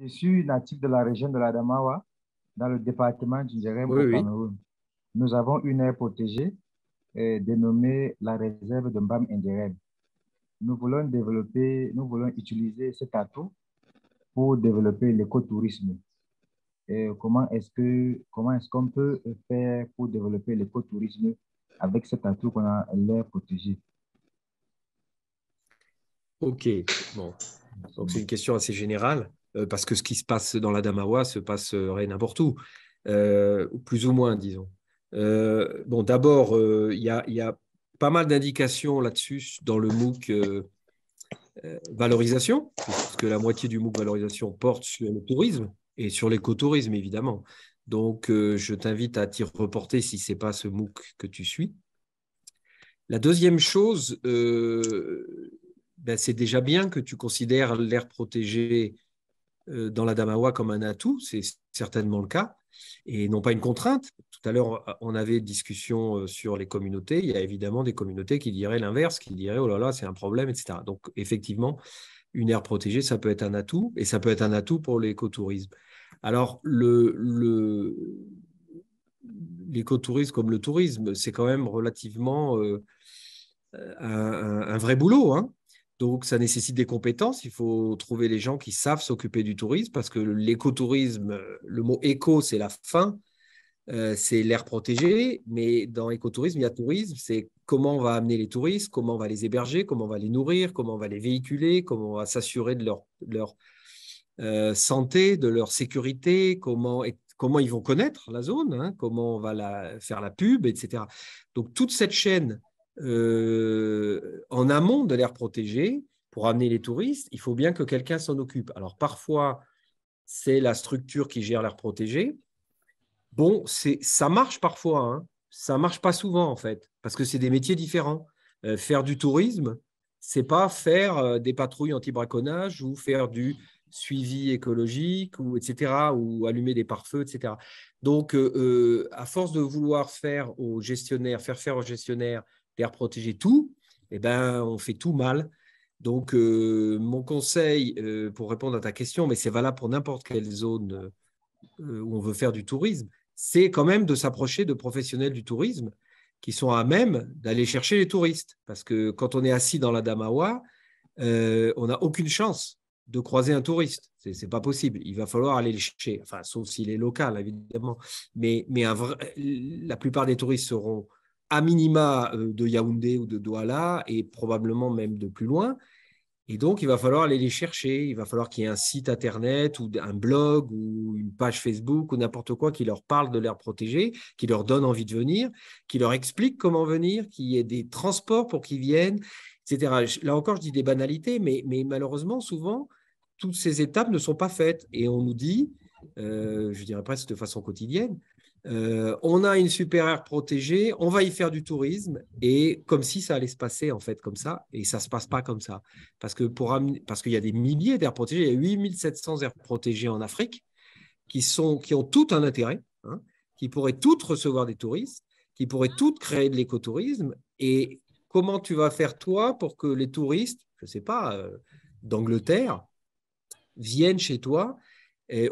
Je suis natif de la région de l'Adamawa, dans le département du Djerem Oui, au oui. Cameroun. Nous avons une aire protégée dénommée la réserve de Mbam Ndjerem. Nous voulons utiliser cet atout pour développer l'écotourisme. Comment est-ce qu'on peut faire pour développer l'écotourisme avec cet atout qu'on a l'aire protégée? OK. Bon. Merci Donc, c'est une beaucoup. question assez générale, parce que ce qui se passe dans l'Adamawa se passerait n'importe où, ou plus ou moins, disons. Bon, d'abord, il y a pas mal d'indications là-dessus dans le MOOC valorisation, puisque la moitié du MOOC valorisation porte sur le tourisme et sur l'écotourisme, évidemment. Donc, je t'invite à t'y reporter si ce n'est pas ce MOOC que tu suis. La deuxième chose, ben, c'est déjà bien que tu considères l'aire protégée dans l'Adamawa comme un atout, c'est certainement le cas, et non pas une contrainte. Tout à l'heure, on avait une discussion sur les communautés. Il y a évidemment des communautés qui diraient l'inverse, qui diraient oh là là, c'est un problème, etc. Donc, effectivement, une aire protégée, ça peut être un atout, et ça peut être un atout pour l'écotourisme. Alors, l'écotourisme comme le tourisme, c'est quand même relativement un vrai boulot, hein. Donc, ça nécessite des compétences. Il faut trouver les gens qui savent s'occuper du tourisme parce que l'écotourisme, le mot éco, c'est la fin, c'est l'air protégé. Mais dans écotourisme, il y a tourisme, c'est comment on va amener les touristes, comment on va les héberger, comment on va les nourrir, comment on va les véhiculer, comment on va s'assurer de leur santé, de leur sécurité, comment ils vont connaître la zone, hein, comment on va faire la pub, etc. Donc, toute cette chaîne en amont de l'aire protégée, pour amener les touristes, il faut bien que quelqu'un s'en occupe. Alors, parfois, c'est la structure qui gère l'aire protégée. Bon, ça marche parfois, hein. Ça ne marche pas souvent, en fait, parce que c'est des métiers différents. Faire du tourisme, c'est pas faire des patrouilles anti-braconnage ou faire du suivi écologique, ou, etc., ou allumer des pare-feux, etc. Donc, à force de vouloir faire faire aux gestionnaires d'air protégé tout, eh ben, on fait tout mal. Donc, mon conseil, pour répondre à ta question, mais c'est valable pour n'importe quelle zone où on veut faire du tourisme, c'est quand même de s'approcher de professionnels du tourisme qui sont à même d'aller chercher les touristes. Parce que quand on est assis dans la Damawa, on n'a aucune chance de croiser un touriste. Ce n'est pas possible. Il va falloir aller le chercher, enfin, sauf s'il est local, évidemment. Mais la plupart des touristes seront à minima de Yaoundé ou de Douala et probablement même de plus loin. Et donc, il va falloir aller les chercher. Il va falloir qu'il y ait un site Internet ou un blog ou une page Facebook ou n'importe quoi qui leur parle de l'air protégé, qui leur donne envie de venir, qui leur explique comment venir, qu'il y ait des transports pour qu'ils viennent, etc. Là encore, je dis des banalités, mais malheureusement, souvent, toutes ces étapes ne sont pas faites. Et on nous dit, je dirais presque de façon quotidienne, on a une super aire protégée, on va y faire du tourisme, et comme si ça allait se passer en fait comme ça, et ça ne se passe pas comme ça. Parce qu'il y a des milliers d'aires protégées, il y a 8700 aires protégées en Afrique qui ont tout un intérêt, hein, qui pourraient toutes recevoir des touristes, qui pourraient toutes créer de l'écotourisme. Et comment tu vas faire toi pour que les touristes, je ne sais pas, d'Angleterre, viennent chez toi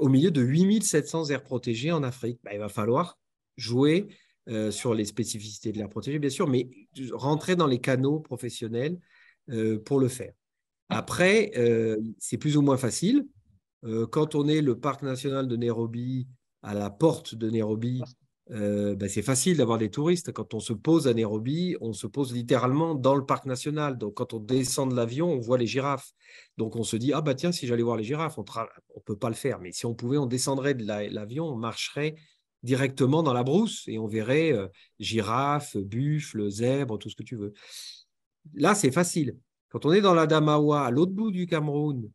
au milieu de 8700 aires protégées en Afrique? Ben, il va falloir jouer sur les spécificités de l'air protégé, bien sûr, mais rentrer dans les canaux professionnels pour le faire. Après, c'est plus ou moins facile. Quand on est le parc national de Nairobi, à la porte de Nairobi, ben c'est facile d'avoir des touristes. Quand on se pose à Nairobi, on se pose littéralement dans le parc national. Donc, quand on descend de l'avion, on voit les girafes. Donc, on se dit, ah bah tiens, si j'allais voir les girafes, on ne peut pas le faire. Mais si on pouvait, on descendrait de l'avion, on marcherait directement dans la brousse et on verrait girafes, buffles, zèbres, tout ce que tu veux. Là, c'est facile. Quand on est dans l'Adamawa, à l'autre bout du Cameroun,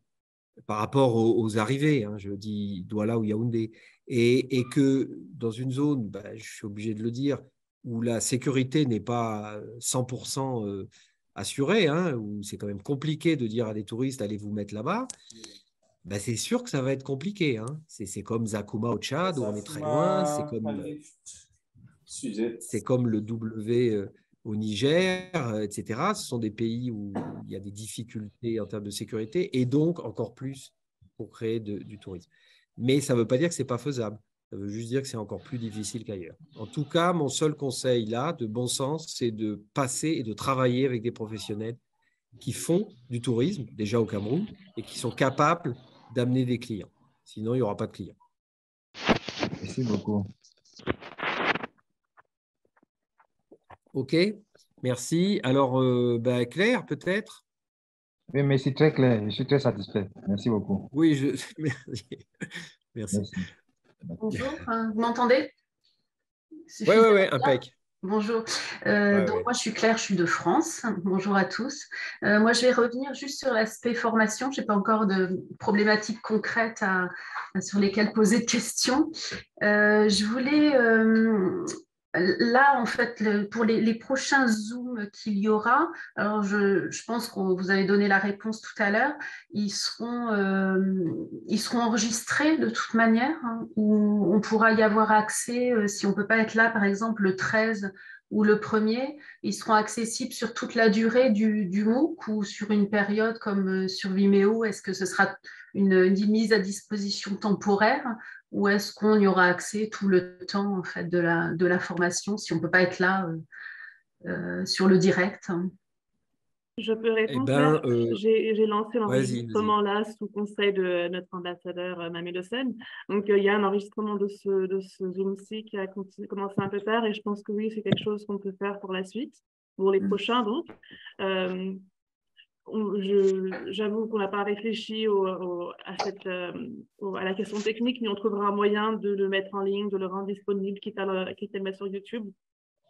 par rapport aux arrivées, hein, je dis Douala ou Yaoundé, et que dans une zone, bah, je suis obligé de le dire, où la sécurité n'est pas 100% assurée, hein, où c'est quand même compliqué de dire à des touristes, allez vous mettre là-bas, bah, c'est sûr que ça va être compliqué, hein. C'est comme Zakuma au Tchad, où on est très loin, c'est comme le W au Niger, etc. Ce sont des pays où il y a des difficultés en termes de sécurité, et donc encore plus pour créer du tourisme. Mais ça ne veut pas dire que ce n'est pas faisable. Ça veut juste dire que c'est encore plus difficile qu'ailleurs. En tout cas, mon seul conseil là, de bon sens, c'est de passer et de travailler avec des professionnels qui font du tourisme, déjà au Cameroun, et qui sont capables d'amener des clients. Sinon, il n'y aura pas de clients. Merci beaucoup. OK, merci. Alors, Claire, peut-être? Oui, mais c'est très clair. Je suis très satisfait. Merci beaucoup. Oui, merci. Merci. Merci. Bonjour, vous m'entendez? Oui, oui, oui, impec. Bonjour. Ouais, Donc ouais. moi je suis Claire, je suis de France. Bonjour à tous. Moi je vais revenir juste sur l'aspect formation. Je n'ai pas encore de problématiques concrètes sur lesquelles poser de questions. Je voulais là en fait pour les prochains Zooms qu'il y aura. Alors je pense que vous avez donné la réponse tout à l'heure. Ils seront enregistrés de toute manière, hein, où on pourra y avoir accès si on ne peut pas être là, par exemple, le 13 ou le 1er. Ils seront accessibles sur toute la durée du MOOC ou sur une période comme sur Vimeo. Est-ce que ce sera une mise à disposition temporaire ou est-ce qu'on y aura accès tout le temps en fait, de la formation si on ne peut pas être là sur le direct? Je peux répondre, ben, j'ai lancé vas-y. l'enregistrement là sous conseil de notre ambassadeur Mamie Le Sen. Donc il y a un enregistrement de ce Zoom-ci qui a commencé un peu tard et je pense que oui, c'est quelque chose qu'on peut faire pour la suite, pour les prochains donc. J'avoue qu'on n'a pas réfléchi à la question technique, mais on trouvera un moyen de le mettre en ligne, de le rendre disponible, quitte à le mettre sur YouTube.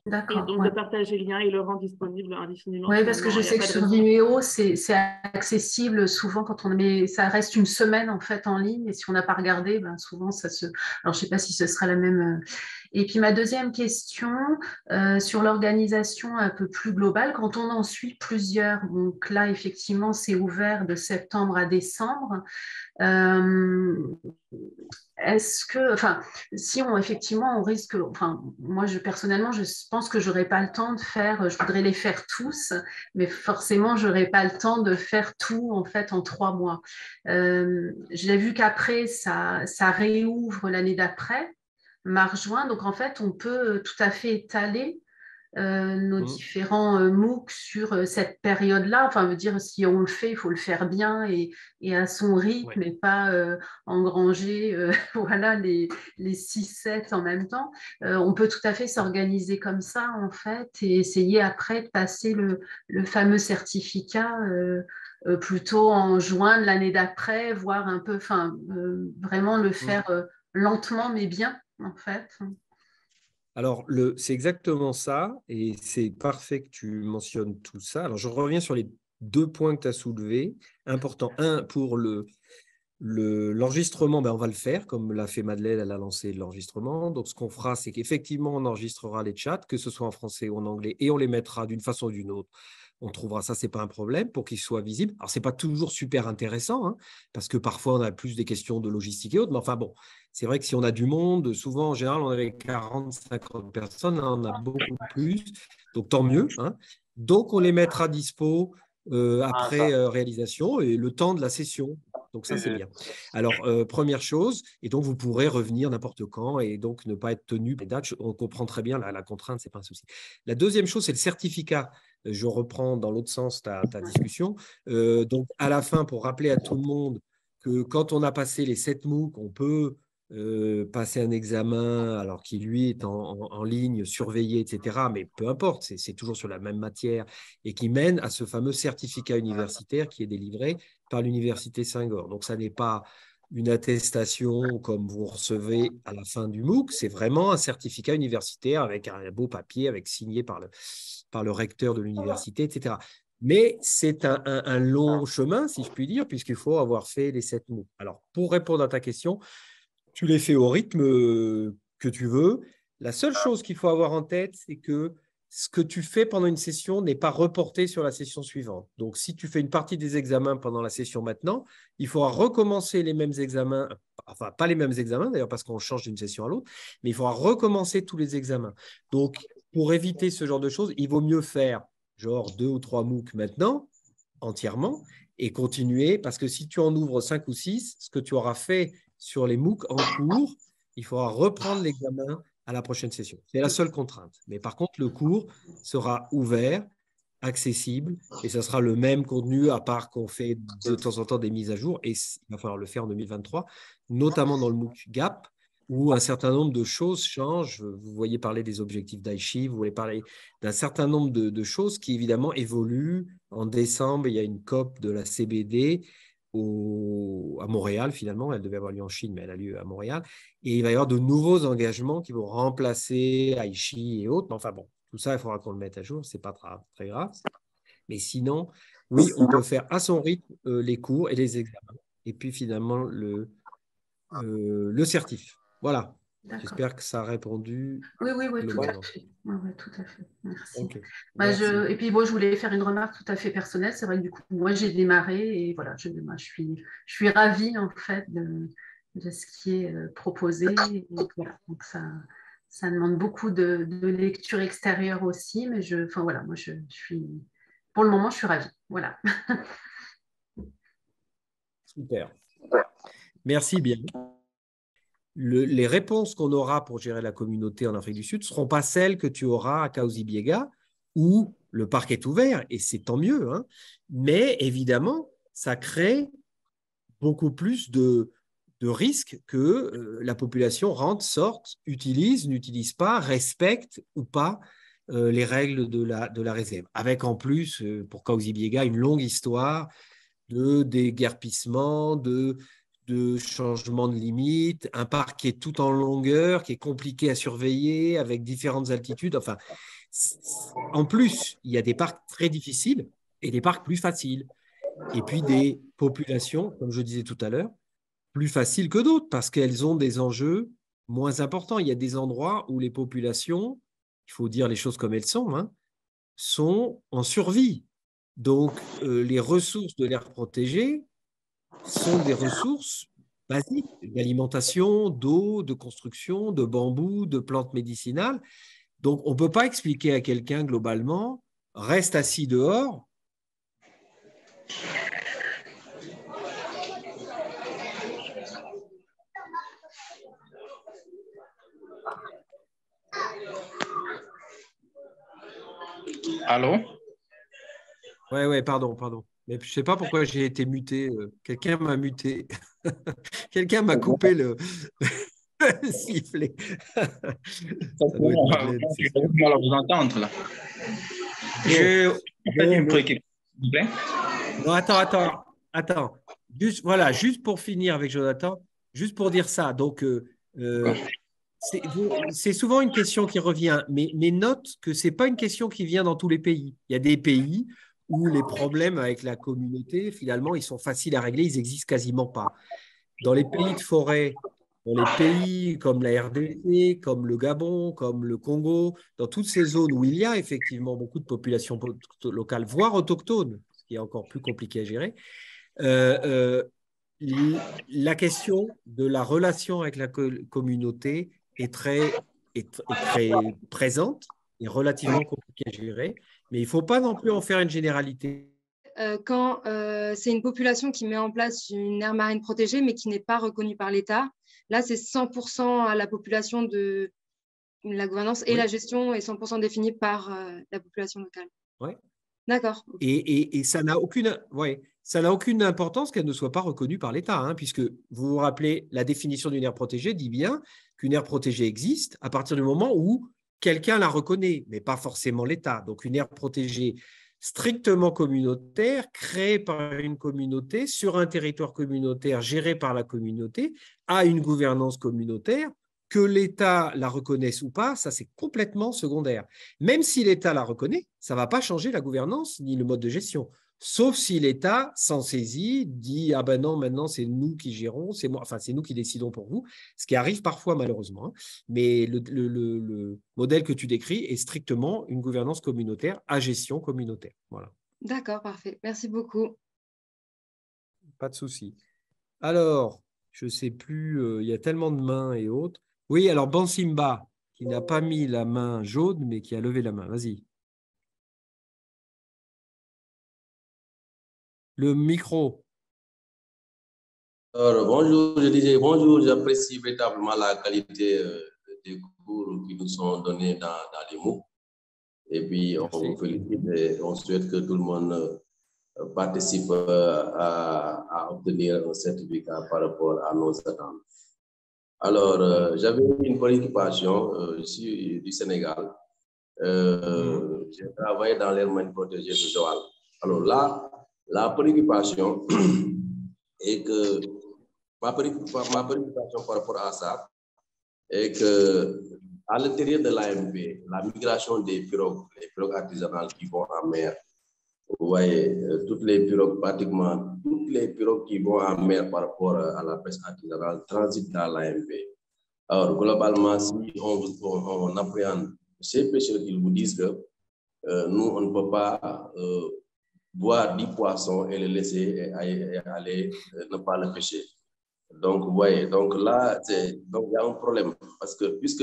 Et donc de partager le lien et le rendre disponible indéfiniment. Oui, parce que je sais que sur Vimeo, c'est accessible souvent quand on met, ça reste une semaine en fait en ligne et si on n'a pas regardé, ben souvent ça se. Alors je ne sais pas si ce sera la même. Et puis ma deuxième question sur l'organisation un peu plus globale, quand on en suit plusieurs, donc là effectivement c'est ouvert de septembre à décembre. Est-ce que, enfin, si on effectivement on risque, enfin, moi personnellement, je pense que j'aurais pas le temps de faire, je voudrais les faire tous, mais forcément, j'aurais pas le temps de faire tout en fait en 3 mois. J'ai vu qu'après, ça réouvre l'année d'après, mars-juin, donc en fait, on peut tout à fait étaler nos différents MOOC sur cette période-là. Enfin, veut dire, si on le fait, il faut le faire bien et à son rythme et pas engranger voilà, les 6-7 en même temps. On peut tout à fait s'organiser comme ça, en fait, et essayer après de passer le fameux certificat plutôt en juin de l'année d'après, voire un peu, enfin, vraiment le faire lentement, mais bien, en fait. Alors, c'est exactement ça, et c'est parfait que tu mentionnes tout ça. Alors, je reviens sur les 2 points que tu as soulevés. Important. Un, pour l'enregistrement, on va le faire, comme l'a fait Madeleine, elle a lancé l'enregistrement. Donc, ce qu'on fera, c'est qu'effectivement, on enregistrera les chats, que ce soit en français ou en anglais, et on les mettra d'une façon ou d'une autre. On trouvera ça, ce n'est pas un problème, pour qu'ils soient visibles. Alors, ce n'est pas toujours super intéressant, hein, parce que parfois, on a plus des questions de logistique et autres, mais enfin bon, c'est vrai que si on a du monde, souvent, en général, on avait 40, 50 personnes, là, on a beaucoup plus, donc tant mieux. Hein. Donc, on les mettra dispo après réalisation et le temps de la session. Donc, ça, c'est bien. Alors, première chose, et donc, vous pourrez revenir n'importe quand et donc ne pas être tenu par les dates. On comprend très bien la contrainte, ce n'est pas un souci. La deuxième chose, c'est le certificat. Je reprends dans l'autre sens ta discussion. Donc, à la fin, pour rappeler à tout le monde que quand on a passé les 7 MOOC, on peut passer un examen, alors qui lui est en ligne, surveillé, etc. Mais peu importe, c'est toujours sur la même matière et qui mène à ce fameux certificat universitaire qui est délivré par l'Université Senghor. Donc, ça n'est pas une attestation comme vous recevez à la fin du MOOC, c'est vraiment un certificat universitaire avec un beau papier, avec signé par le recteur de l'université, etc. Mais c'est un long chemin, si je puis dire, puisqu'il faut avoir fait les 7 MOOC. Alors, pour répondre à ta question, tu les fais au rythme que tu veux. La seule chose qu'il faut avoir en tête, c'est que ce que tu fais pendant une session n'est pas reporté sur la session suivante. Donc, si tu fais une partie des examens pendant la session maintenant, il faudra recommencer les mêmes examens, enfin, pas les mêmes examens d'ailleurs, parce qu'on change d'une session à l'autre, mais il faudra recommencer tous les examens. Donc, pour éviter ce genre de choses, il vaut mieux faire genre 2 ou 3 MOOC maintenant, entièrement, et continuer, parce que si tu en ouvres 5 ou 6, ce que tu auras fait sur les MOOC en cours, il faudra reprendre l'examen à la prochaine session. C'est la seule contrainte. Mais par contre, le cours sera ouvert, accessible, et ça sera le même contenu, à part qu'on fait de temps en temps des mises à jour, et il va falloir le faire en 2023, notamment dans le MOOC GAP, où un certain nombre de choses changent. Vous voyez parler des objectifs d'Aichi, vous voyez parler d'un certain nombre de choses qui, évidemment, évoluent. En décembre, il y a une COP de la CBD à Montréal, finalement. Elle devait avoir lieu en Chine, mais elle a lieu à Montréal. Et il va y avoir de nouveaux engagements qui vont remplacer Aichi et autres. Enfin bon, tout ça, il faudra qu'on le mette à jour. Ce n'est pas très grave. Mais sinon, oui, on peut faire à son rythme les cours et les examens. Et puis, finalement, le certif. Voilà. J'espère que ça a répondu. Oui, tout à fait. Oui, tout à fait. Merci. Okay. Merci. Et puis, moi, je voulais faire une remarque tout à fait personnelle. C'est vrai que du coup, moi, j'ai démarré et voilà, je suis ravie en fait de ce qui est proposé. Et voilà, donc ça demande beaucoup de lecture extérieure aussi, mais voilà, moi, je suis, pour le moment, je suis ravie. Voilà. Super. Merci bien. Les réponses qu'on aura pour gérer la communauté en Afrique du Sud ne seront pas celles que tu auras à Kahuzi-Biega, où le parc est ouvert, et c'est tant mieux. Hein. Mais évidemment, ça crée beaucoup plus de risques que la population rentre, sorte, utilise, n'utilise pas, respecte ou pas les règles de la réserve. Avec en plus, pour Kahuzi-Biega, une longue histoire de déguerpissement, de changement de limite, un parc qui est tout en longueur, qui est compliqué à surveiller, avec différentes altitudes. Enfin, en plus, il y a des parcs très difficiles et des parcs plus faciles. Et puis des populations, comme je disais tout à l'heure, plus faciles que d'autres parce qu'elles ont des enjeux moins importants. Il y a des endroits où les populations, il faut dire les choses comme elles sont, hein, sont en survie. Donc, les ressources de l'aire protégée sont des ressources basiques d'alimentation, d'eau, de construction, de bambou, de plantes médicinales. Donc, on ne peut pas expliquer à quelqu'un globalement, reste assis dehors. Allô? Ouais, pardon. Mais je ne sais pas pourquoi j'ai été muté. Quelqu'un m'a muté. Quelqu'un m'a coupé le sifflet. Je vais mal vous entendre là. Je une préoccupation, s'il vous plaît. Non, attends. Juste pour finir avec Jonathan, juste pour dire ça. Donc, c'est souvent une question qui revient, mais note que ce n'est pas une question qui vient dans tous les pays. Il y a des pays où les problèmes avec la communauté, finalement, ils sont faciles à régler, ils n'existent quasiment pas. Dans les pays de forêt, dans les pays comme la RDC, comme le Gabon, comme le Congo, dans toutes ces zones où il y a effectivement beaucoup de populations locales, voire autochtones, ce qui est encore plus compliqué à gérer, la question de la relation avec la communauté est très présente et relativement compliquée à gérer, mais il ne faut pas non plus en faire une généralité. Quand c'est une population qui met en place une aire marine protégée, mais qui n'est pas reconnue par l'État, là, c'est 100% à la population de la gouvernance et la gestion est 100% définie par la population locale. Oui. D'accord. Et ça n'a aucune importance qu'elle ne soit pas reconnue par l'État, hein, puisque vous vous rappelez, la définition d'une aire protégée dit bien qu'une aire protégée existe à partir du moment où quelqu'un la reconnaît, mais pas forcément l'État. Donc, une aire protégée strictement communautaire, créée par une communauté, sur un territoire communautaire, géré par la communauté, a une gouvernance communautaire. Que l'État la reconnaisse ou pas, ça c'est complètement secondaire. Même si l'État la reconnaît, ça ne va pas changer la gouvernance ni le mode de gestion. Sauf si l'État s'en saisit, dit « Ah ben non, maintenant c'est nous qui gérons, c'est nous qui décidons pour vous », ce qui arrive parfois malheureusement. Hein. Mais le modèle que tu décris est strictement une gouvernance communautaire à gestion communautaire. Voilà. D'accord, parfait. Merci beaucoup. Pas de souci. Alors, je ne sais plus, il y a tellement de mains et autres. Oui, alors Bansimba, qui n'a pas mis la main jaune, mais qui a levé la main. Vas-y. Le micro. Alors, bonjour, je disais bonjour, j'apprécie véritablement la qualité des cours qui nous sont donnés dans les MOOC. Et puis, on vous félicite et on souhaite que tout le monde participe à obtenir un certificat par rapport à nos attentes. Alors, j'avais une préoccupation, je suis du Sénégal. J'ai travaillé dans l'aire marine protégée de Joal. Alors là, la préoccupation est que ma préoccupation par rapport à ça est que à l'intérieur de l'AMP, la migration des pirogues, les pirogues artisanales qui vont en mer, vous voyez, toutes les pirogues, pratiquement toutes les pirogues qui vont en mer par rapport à la pêche artisanale transitent dans l'AMP. Alors, globalement, si on appréhende ces pêcheurs qui vous disent que nous, on ne peut pas boire 10 poissons et les laisser aller ne pas le pêcher. Donc, vous voyez, donc là, donc, il y a un problème parce que puisque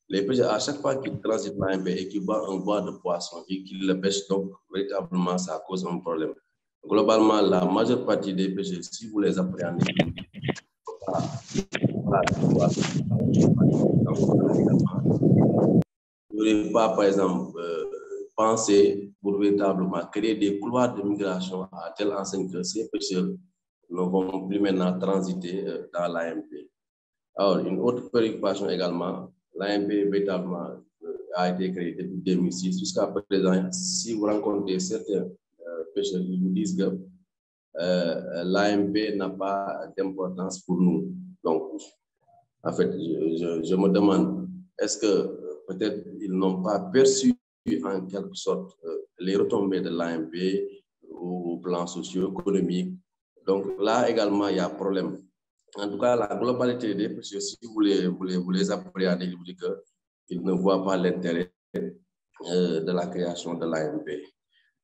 les pêcheurs, à chaque fois qu'ils transitent l'AMP et qu'ils boivent un bois de poisson et qu'ils le pêchent, donc véritablement, ça cause un problème. Globalement, la majeure partie des pêcheurs, si vous les appréhendez, vous n'aurez pas, par exemple, penser pour véritablement créer des couloirs de migration à telle enseigne que ces pêcheurs ne vont plus maintenant transiter dans l'AMP. Alors, une autre préoccupation également, l'AMP véritablement a été créée depuis 2006. Jusqu'à présent, si vous rencontrez certains pêcheurs qui vous disent que l'AMP n'a pas d'importance pour nous. Donc, en fait, je me demande, est-ce que peut-être ils n'ont pas perçu en quelque sorte les retombées de l'AMP au plan socio-économique. Donc là également, il y a un problème. En tout cas, la globalité des pêcheurs, si vous les appréhendez, ils vous disent qu'ils ne voient pas l'intérêt de la création de l'AMP.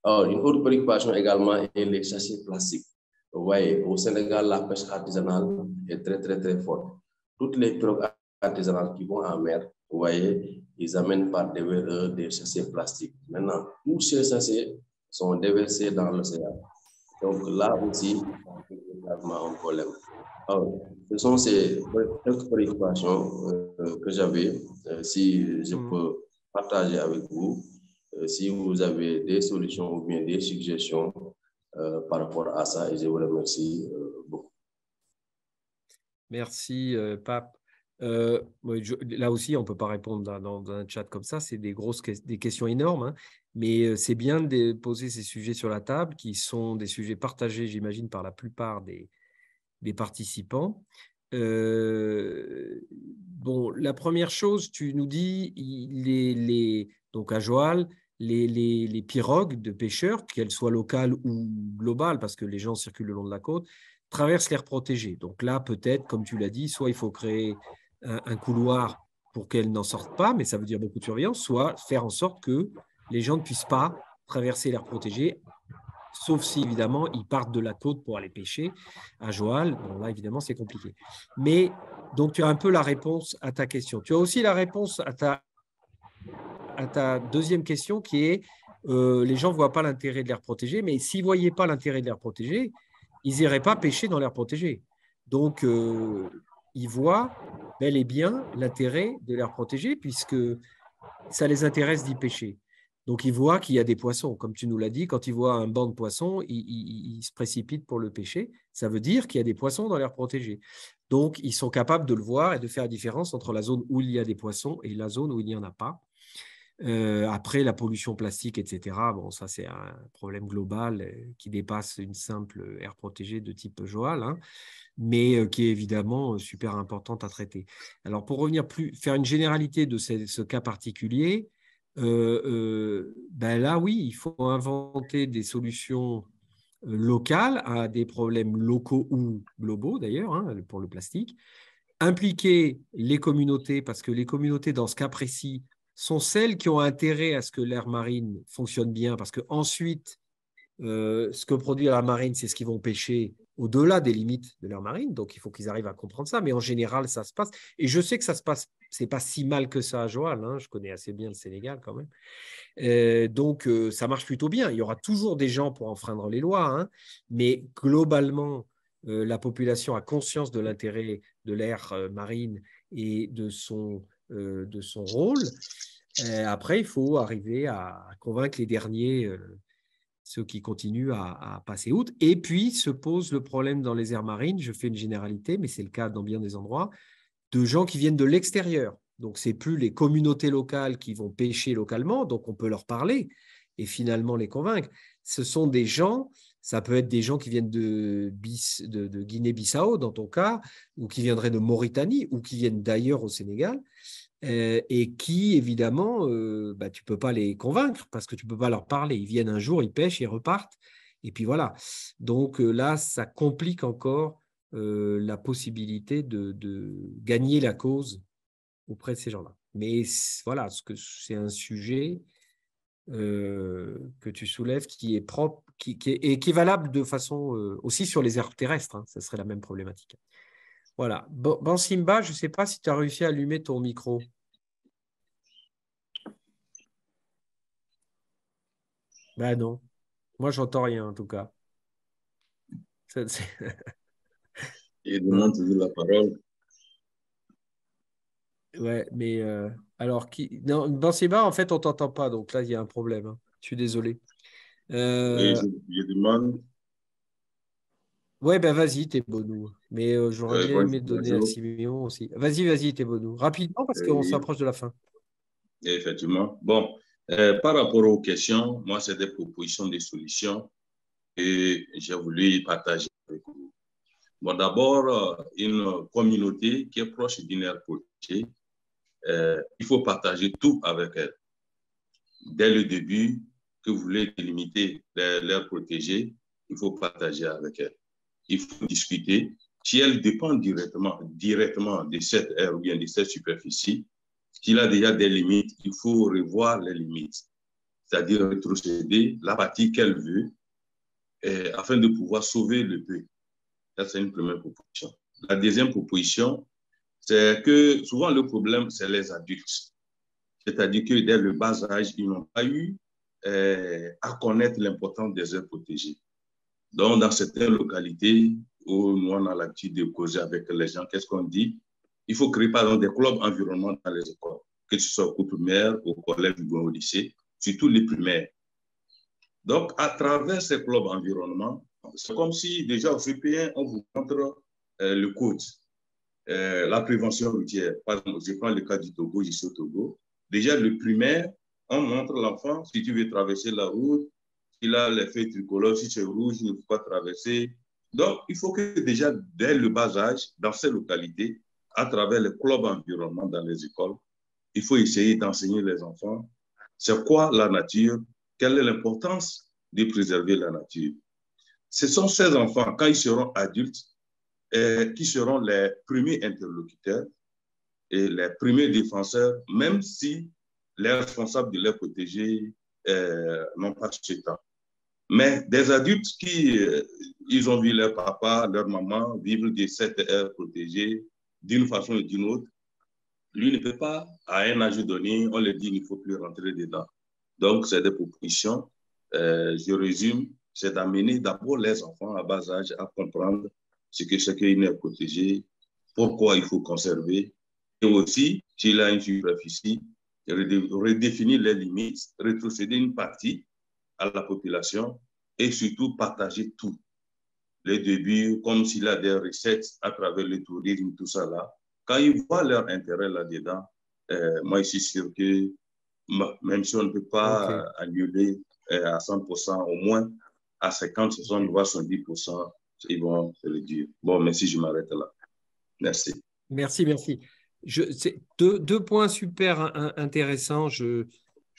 Alors, une autre préoccupation également est les sachets plastiques. Vous voyez, au Sénégal, la pêche artisanale est très, très, très forte. Toutes les pirogues artisanales qui vont en mer, vous voyez, ils amènent par des sachets plastiques. Maintenant, tous ces sachets sont déversés dans l'océan. Donc là aussi, c'est également un problème. Alors, ce sont ces quelques préoccupations que j'avais. Si je peux partager avec vous, si vous avez des solutions ou bien des suggestions par rapport à ça, et je vous remercie beaucoup. Merci, Pape. Là aussi, on ne peut pas répondre dans un chat comme ça. C'est des questions énormes, hein, mais c'est bien de poser ces sujets sur la table qui sont des sujets partagés, j'imagine, par la plupart des participants. Bon, la première chose, tu nous dis, donc à Joal, les pirogues de pêcheurs, qu'elles soient locales ou globales, parce que les gens circulent le long de la côte, traversent l'aire protégée. Donc là, peut-être, comme tu l'as dit, soit il faut créer un couloir pour qu'elles n'en sortent pas, mais ça veut dire beaucoup de surveillance, soit faire en sorte que les gens ne puissent pas traverser l'aire protégée, sauf si, évidemment, ils partent de la côte pour aller pêcher à Joal. Bon, là, évidemment, c'est compliqué. Mais donc, tu as un peu la réponse à ta question. Tu as aussi la réponse à ta deuxième question qui est les gens ne voient pas l'intérêt de l'aire protégée, mais s'ils ne voyaient pas l'intérêt de l'aire protégée, ils n'iraient pas pêcher dans l'aire protégée. Donc, ils voient bel et bien l'intérêt de l'aire protégée puisque ça les intéresse d'y pêcher. Donc, ils voient qu'il y a des poissons. Comme tu nous l'as dit, quand ils voient un banc de poissons, ils se précipitent pour le pêcher. Ça veut dire qu'il y a des poissons dans l'aire protégée. Donc, ils sont capables de le voir et de faire la différence entre la zone où il y a des poissons et la zone où il n'y en a pas. Après, la pollution plastique, etc., bon, ça, c'est un problème global qui dépasse une simple aire protégée de type Joal, hein, mais qui est évidemment super importante à traiter. Alors, pour revenir faire une généralité de ce cas particulier, ben là, oui, il faut inventer des solutions locales à des problèmes locaux ou globaux, d'ailleurs, hein, pour le plastique. Impliquer les communautés, parce que les communautés, dans ce cas précis, sont celles qui ont intérêt à ce que l'aire marine fonctionne bien, parce qu'ensuite, Ce que produit l'aire marine, c'est ce qu'ils vont pêcher au-delà des limites de l'aire marine. Donc, il faut qu'ils arrivent à comprendre ça. Mais en général, ça se passe. Et je sais que ça se passe, c'est pas si mal que ça à Joal. Hein. Je connais assez bien le Sénégal quand même. Donc, ça marche plutôt bien. Il y aura toujours des gens pour enfreindre les lois. Hein. Mais globalement, la population a conscience de l'intérêt de l'aire marine et de son rôle. Après, il faut arriver à convaincre les derniers, ceux qui continuent à passer outre. Et puis, se pose le problème dans les aires marines, je fais une généralité, mais c'est le cas dans bien des endroits, de gens qui viennent de l'extérieur. Donc, ce n'est plus les communautés locales qui vont pêcher localement, donc on peut leur parler et finalement les convaincre. Ce sont des gens, ça peut être des gens qui viennent de Guinée-Bissau, dans ton cas, ou qui viendraient de Mauritanie, ou qui viennent d'ailleurs au Sénégal, et qui, évidemment, tu ne peux pas les convaincre parce que tu ne peux pas leur parler. Ils viennent un jour, ils pêchent, ils repartent, et puis voilà. Donc là, ça complique encore la possibilité de gagner la cause auprès de ces gens-là. Mais voilà, c'est un sujet que tu soulèves qui est propre, qui est valable de façon aussi sur les aires terrestres. Hein, ça serait la même problématique. Voilà. Bon, Simba, je ne sais pas si tu as réussi à allumer ton micro. Ben non. Moi, j'entends rien en tout cas. Il demande toujours la parole. Ouais, mais alors, non, Simba, en fait, on ne t'entend pas. Donc là, il y a un problème. Hein. Je suis désolé. Oui, je demande. Ouais, ben vas-y, Tebonou. Mais j'aurais bien aimé donner à Siméon aussi. Vas-y, Tebonou. Rapidement, parce qu'on s'approche de la fin. Effectivement. Bon, par rapport aux questions, moi, c'est des propositions de solutions et j'ai voulu partager avec vous. Bon, d'abord, une communauté qui est proche d'une aire protégée, il faut partager tout avec elle. Dès le début, que vous voulez délimiter l'aire protégée, il faut partager avec elle. Il faut discuter. Si elle dépend directement de cette aire ou bien de cette superficie, s'il a déjà des limites, il faut revoir les limites, c'est-à-dire rétrocéder la partie qu'elle veut afin de pouvoir sauver le peu. Ça, c'est une première proposition. La deuxième proposition, c'est que souvent le problème, c'est les adultes. C'est-à-dire que dès le bas âge, ils n'ont pas eu à connaître l'importance des aires protégées. Donc, dans certaines localités où nous, on a l'habitude de causer avec les gens, qu'est-ce qu'on dit? Il faut créer, par exemple, des clubs environnement dans les écoles, que ce soit au primaire, au collège ou au lycée, surtout les primaires. Donc, à travers ces clubs environnement, c'est comme si déjà au CP1, on vous montre le code, la prévention routière. Par exemple, je prends le cas du Togo, je suis au Togo. Déjà, le primaire, on montre l'enfant, si tu veux traverser la route, il a l'effet tricolore, si c'est rouge, il ne faut pas traverser. Donc, il faut que déjà, dès le bas âge, dans ces localités, à travers les clubs environnement dans les écoles, il faut essayer d'enseigner les enfants c'est quoi la nature, quelle est l'importance de préserver la nature. Ce sont ces enfants, quand ils seront adultes, qui seront les premiers interlocuteurs et les premiers défenseurs, même si les responsables de les protéger n'ont pas ce temps. Mais des adultes qui ils ont vu leur papa, leur maman vivre de cette aire protégée d'une façon ou d'une autre, lui ne peut pas, à un âge donné, on lui dit qu'il ne faut plus rentrer dedans. Donc, c'est des propositions. Je résume, c'est d'amener d'abord les enfants à bas âge à comprendre ce que c'est qu'une aire protégée, pourquoi il faut conserver, et aussi, s'il a une superficie, redéfinir les limites, rétrocéder une partie à la population et surtout partager tout. Les débuts, comme s'il a des recettes à travers le tourisme, tout ça là. Quand ils voient leur intérêt là-dedans, moi, je suis sûr que même si on ne peut pas annuler à 100%, au moins à 50, 60, voire 70%, ils vont se le dire. Bon, merci, je m'arrête là. Merci. Merci. Deux points super intéressants. Je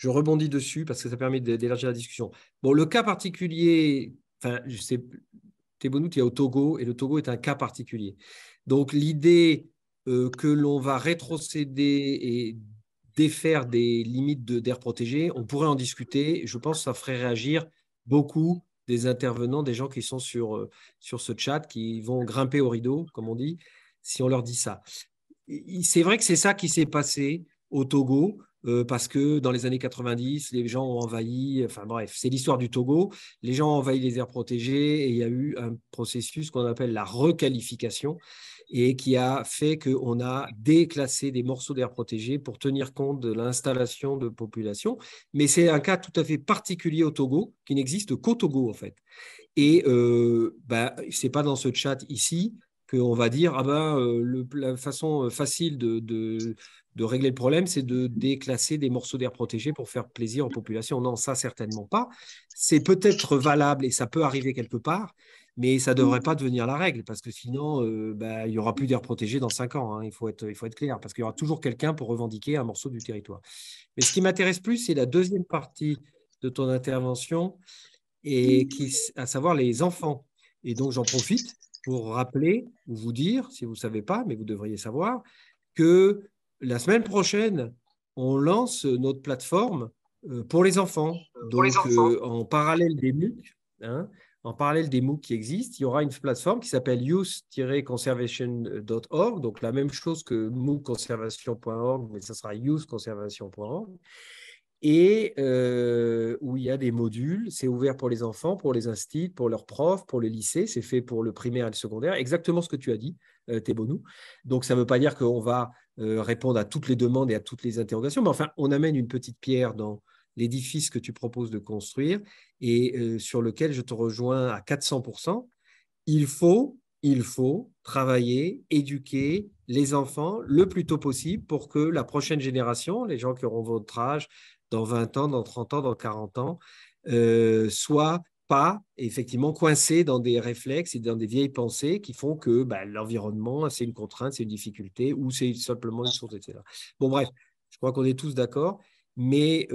rebondis dessus parce que ça permet d'élargir la discussion. Bon, le cas particulier, enfin, je sais, Tebonou, tu es au Togo et le Togo est un cas particulier. Donc, l'idée que l'on va rétrocéder et défaire des limites d'air protégé, on pourrait en discuter. Je pense que ça ferait réagir beaucoup des intervenants, des gens qui sont sur ce chat, qui vont grimper au rideau, comme on dit, si on leur dit ça. C'est vrai que c'est ça qui s'est passé au Togo, parce que dans les années 90, les gens ont envahi, enfin bref, c'est l'histoire du Togo, les gens ont envahi les aires protégées et il y a eu un processus qu'on appelle la requalification et qui a fait qu'on a déclassé des morceaux d'aires protégées pour tenir compte de l'installation de population. Mais c'est un cas tout à fait particulier au Togo, qui n'existe qu'au Togo en fait. Et ce n'est pas dans ce chat ici qu'on va dire la façon facile de régler le problème, c'est de déclasser des morceaux d'air protégés pour faire plaisir aux populations. Non, ça, certainement pas. C'est peut-être valable et ça peut arriver quelque part, mais ça ne devrait pas devenir la règle parce que sinon, il n'y aura plus d'air protégé dans 5 ans. Hein. Il faut être clair parce qu'il y aura toujours quelqu'un pour revendiquer un morceau du territoire. Mais ce qui m'intéresse plus, c'est la deuxième partie de ton intervention, et à savoir les enfants. Et donc, j'en profite pour rappeler ou vous dire, si vous ne savez pas, mais vous devriez savoir, que la semaine prochaine, on lance notre plateforme pour les enfants. Donc, en parallèle des MOOC, en parallèle des MOOC qui existent, il y aura une plateforme qui s'appelle youth-conservation.org, donc la même chose que mooc-conservation.org, mais ça sera youth-conservation.org. Et où il y a des modules, c'est ouvert pour les enfants, pour les instituts, pour leurs profs, pour les lycées, c'est fait pour le primaire et le secondaire, exactement ce que tu as dit, Thébonou. Donc, ça ne veut pas dire qu'on va répondre à toutes les demandes et à toutes les interrogations, mais enfin, on amène une petite pierre dans l'édifice que tu proposes de construire et sur lequel je te rejoins à 400%. Il faut travailler, éduquer les enfants le plus tôt possible pour que la prochaine génération, les gens qui auront votre âge, dans 20 ans, dans 30 ans, dans 40 ans, soient pas effectivement coincés dans des réflexes et dans des vieilles pensées qui font que l'environnement, c'est une contrainte, c'est une difficulté ou c'est simplement une source, etc. Bon, bref, je crois qu'on est tous d'accord, mais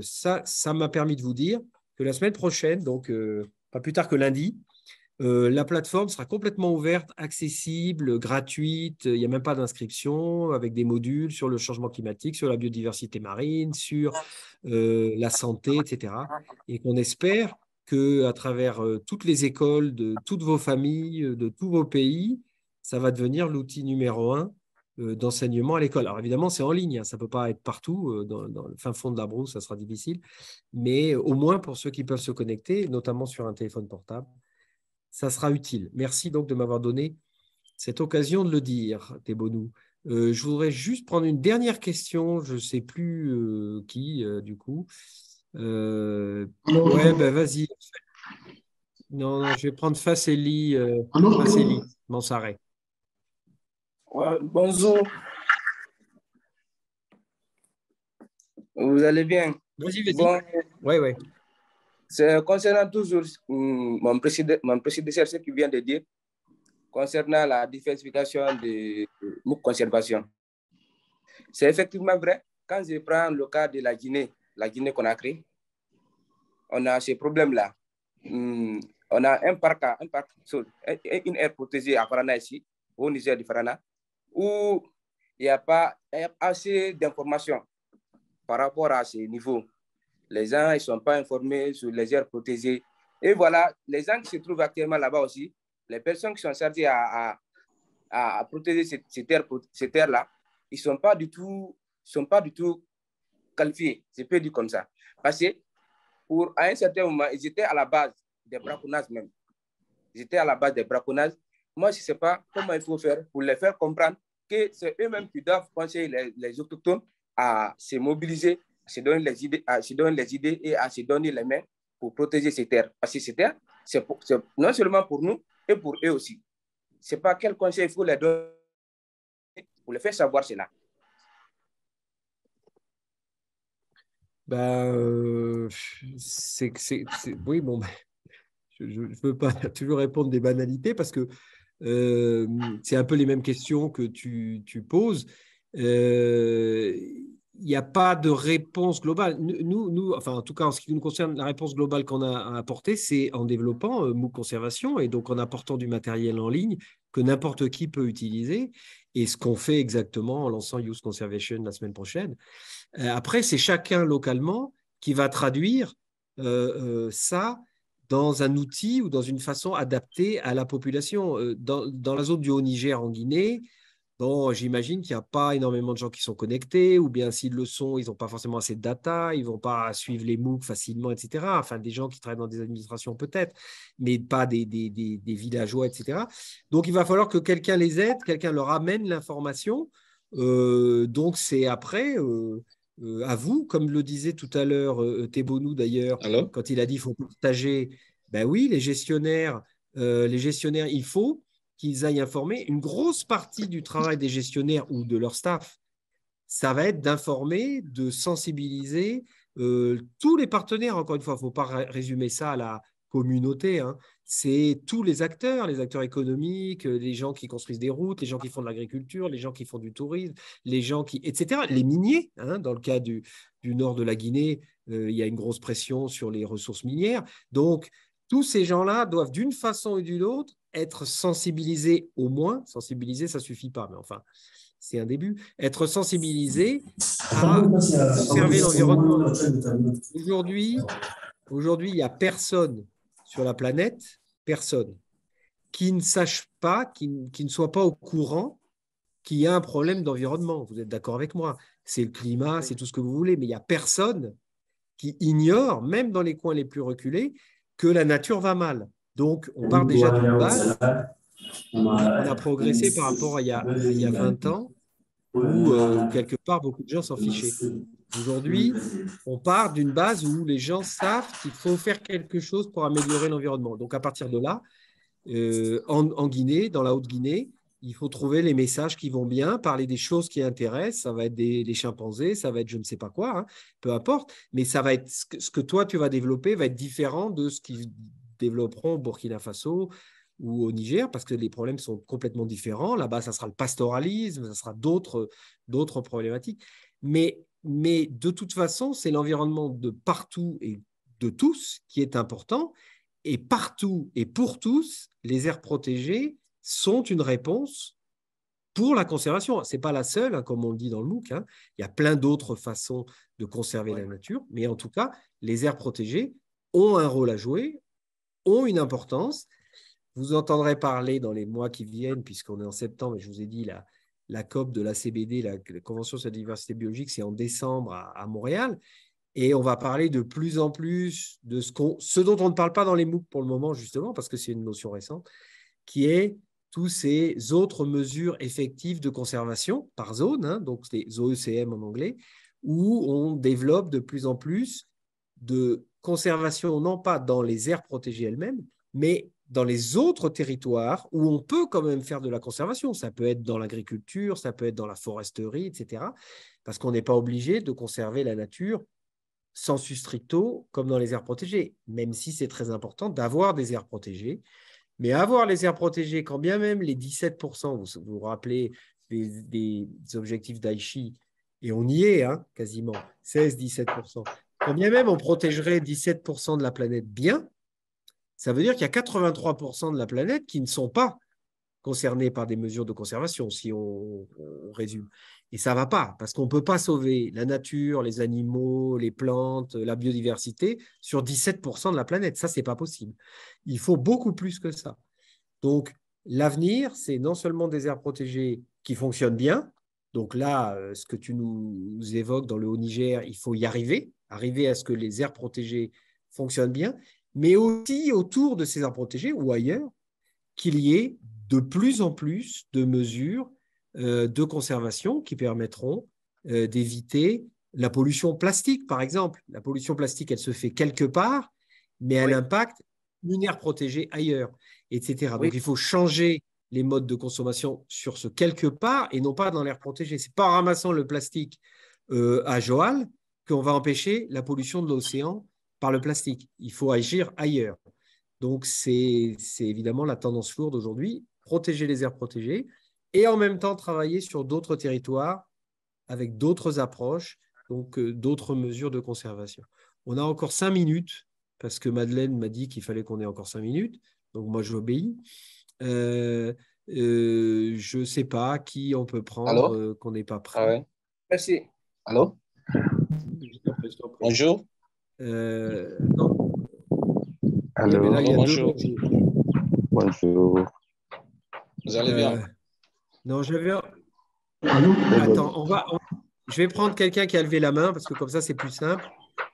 ça m'a permis de vous dire que la semaine prochaine, donc pas plus tard que lundi, la plateforme sera complètement ouverte, accessible, gratuite, il n'y a même pas d'inscription, avec des modules sur le changement climatique, sur la biodiversité marine, sur la santé, etc. Et qu'on espère qu'à travers toutes les écoles, de toutes vos familles, de tous vos pays, ça va devenir l'outil numéro 1 d'enseignement à l'école. Alors évidemment, c'est en ligne, hein, ça ne peut pas être partout, dans le fin fond de la brousse, ça sera difficile, mais au moins pour ceux qui peuvent se connecter, notamment sur un téléphone portable, ça sera utile. Merci donc de m'avoir donné cette occasion de le dire, Thébonou. Je voudrais juste prendre une dernière question. Je ne sais plus qui, du coup. Vas-y. Non, je vais prendre Faceli Mansaré. Ouais, bonjour. Vous allez bien? Vas-y. Bon, ouais. C'est concernant toujours mon prédécesseur, ce qu'il vient de dire, concernant la diversification de MOOC conservation. C'est effectivement vrai. Quand je prends le cas de la Guinée-Conakry, on a ces problèmes-là. On a un parc, une aire protégée à Farana ici, au Niger de Farana, où il n'y a pas assez d'informations par rapport à ces niveaux. Les gens ne sont pas informés sur les aires protégées. Et voilà, les gens qui se trouvent actuellement là-bas aussi, les personnes qui sont chargées à protéger ces terres-là, ils ne sont pas du tout qualifiés, je peux dire comme ça. Parce que à un certain moment, ils étaient à la base des braconnages même. Ils étaient à la base des braconnages. Moi, je ne sais pas comment il faut faire pour les faire comprendre que c'est eux-mêmes qui doivent conseiller les autochtones à se mobiliser, à se donner les idées et à se donner les mains pour protéger ces terres. Parce que ces terres, c'est non seulement pour nous, et pour eux aussi. Ce n'est pas quel conseil il faut les donner pour les faire savoir cela. Oui, bon, je ne veux pas toujours répondre des banalités parce que c'est un peu les mêmes questions que tu poses. Il n'y a pas de réponse globale. Nous, enfin, en tout cas, en ce qui nous concerne, la réponse globale qu'on a apportée, c'est en développant MOOC Conservation et donc en apportant du matériel en ligne que n'importe qui peut utiliser. Et ce qu'on fait exactement en lançant Youth Conservation la semaine prochaine. Après, c'est chacun localement qui va traduire ça dans un outil ou dans une façon adaptée à la population. Dans la zone du Haut-Niger en Guinée, bon, j'imagine qu'il n'y a pas énormément de gens qui sont connectés, ou bien s'ils le sont, ils n'ont pas forcément assez de data, ils ne vont pas suivre les MOOC facilement, etc. Enfin, des gens qui travaillent dans des administrations peut-être, mais pas des villageois, etc. Donc, il va falloir que quelqu'un les aide, quelqu'un leur amène l'information. Donc, c'est après à vous, comme le disait tout à l'heure Thébonou d'ailleurs, quand il a dit qu'il faut partager. Ben oui, les gestionnaires, il faut qu'ils aillent informer. Une grosse partie du travail des gestionnaires ou de leur staff, ça va être d'informer, de sensibiliser tous les partenaires. Encore une fois, il ne faut pas résumer ça à la communauté. Hein. C'est tous les acteurs économiques, les gens qui construisent des routes, les gens qui font de l'agriculture, les gens qui font du tourisme, les gens qui, etc. Les miniers, hein, dans le cas du nord de la Guinée, il y a une grosse pression sur les ressources minières. Donc, tous ces gens-là doivent, d'une façon ou d'une autre, être sensibilisés au moins. Sensibilisés, ça ne suffit pas, mais enfin, c'est un début. Être sensibilisés à conserver l'environnement. Aujourd'hui, il n'y a personne sur la planète, personne, qui ne sache pas, qui ne soit pas au courant qu'il y a un problème d'environnement. Vous êtes d'accord avec moi? C'est le climat, c'est tout ce que vous voulez, mais il n'y a personne qui ignore, même dans les coins les plus reculés, que la nature va mal. Donc, on part déjà d'une base. On a progressé par rapport à il y a 20 ans, où quelque part, beaucoup de gens s'en fichaient. Aujourd'hui, on part d'une base où les gens savent qu'il faut faire quelque chose pour améliorer l'environnement. Donc, à partir de là, en Guinée, dans la Haute-Guinée, il faut trouver les messages qui vont bien, parler des choses qui intéressent. Ça va être les chimpanzés, ça va être je ne sais pas quoi, hein, peu importe. Mais ça va être ce que toi, tu vas développer va être différent de ce qu'ils développeront au Burkina Faso ou au Niger, parce que les problèmes sont complètement différents. Là-bas, ça sera le pastoralisme, ça sera d'autres problématiques. Mais de toute façon, c'est l'environnement de partout et de tous qui est important. Et partout et pour tous, les aires protégées sont une réponse pour la conservation. Ce n'est pas la seule, hein, comme on le dit dans le MOOC. Hein. Il y a plein d'autres façons de conserver la nature. Mais en tout cas, les aires protégées ont un rôle à jouer, ont une importance. Vous entendrez parler dans les mois qui viennent, puisqu'on est en septembre, et je vous ai dit, la COP de l'ACBD, la Convention sur la diversité biologique, c'est en décembre à Montréal. Et on va parler de plus en plus de ce dont on ne parle pas dans les MOOC pour le moment, justement, parce que c'est une notion récente, qui est tous ces autres mesures effectives de conservation par zone, hein, donc les OECM en anglais, où on développe de plus en plus de conservation, non pas dans les aires protégées elles-mêmes, mais dans les autres territoires où on peut quand même faire de la conservation. Ça peut être dans l'agriculture, ça peut être dans la foresterie, etc. Parce qu'on n'est pas obligé de conserver la nature sensu stricto, comme dans les aires protégées, même si c'est très important d'avoir des aires protégées. Mais avoir les aires protégées, quand bien même les 17%, vous vous rappelez des objectifs d'Aichi, et on y est, hein, quasiment, 16-17%. Quand bien même on protégerait 17% de la planète bien, ça veut dire qu'il y a 83% de la planète qui ne sont pas concernés par des mesures de conservation, si on résume. Et ça ne va pas, parce qu'on ne peut pas sauver la nature, les animaux, les plantes, la biodiversité sur 17% de la planète. Ça, ce n'est pas possible. Il faut beaucoup plus que ça. Donc, l'avenir, c'est non seulement des aires protégées qui fonctionnent bien. Donc là, ce que tu nous évoques dans le Haut-Niger, il faut y arriver à ce que les aires protégées fonctionnent bien, mais aussi autour de ces aires protégées ou ailleurs, qu'il y ait de plus en plus de mesures de conservation qui permettront d'éviter la pollution plastique, par exemple. La pollution plastique, elle se fait quelque part, mais elle impacte une aire protégée ailleurs, etc. Donc, il faut changer les modes de consommation sur ce quelque part et non pas dans l'air protégé. Ce n'est pas en ramassant le plastique à Joal qu'on va empêcher la pollution de l'océan par le plastique. Il faut agir ailleurs. Donc, c'est évidemment la tendance lourde aujourd'hui, protéger les aires protégées et en même temps travailler sur d'autres territoires avec d'autres approches, donc d'autres mesures de conservation. On a encore 5 minutes, parce que Madeleine m'a dit qu'il fallait qu'on ait encore 5 minutes, donc moi j'obéis. Je ne sais pas qui on peut prendre, qu'on n'est pas prêt. Ah ouais. Merci. Allô? Bonjour. Non. Oui, mais là, il y a Bonjour. Bonjour. Vous allez bien? Non, j'avais. Allô? Attends, je vais prendre quelqu'un qui a levé la main parce que comme ça, c'est plus simple.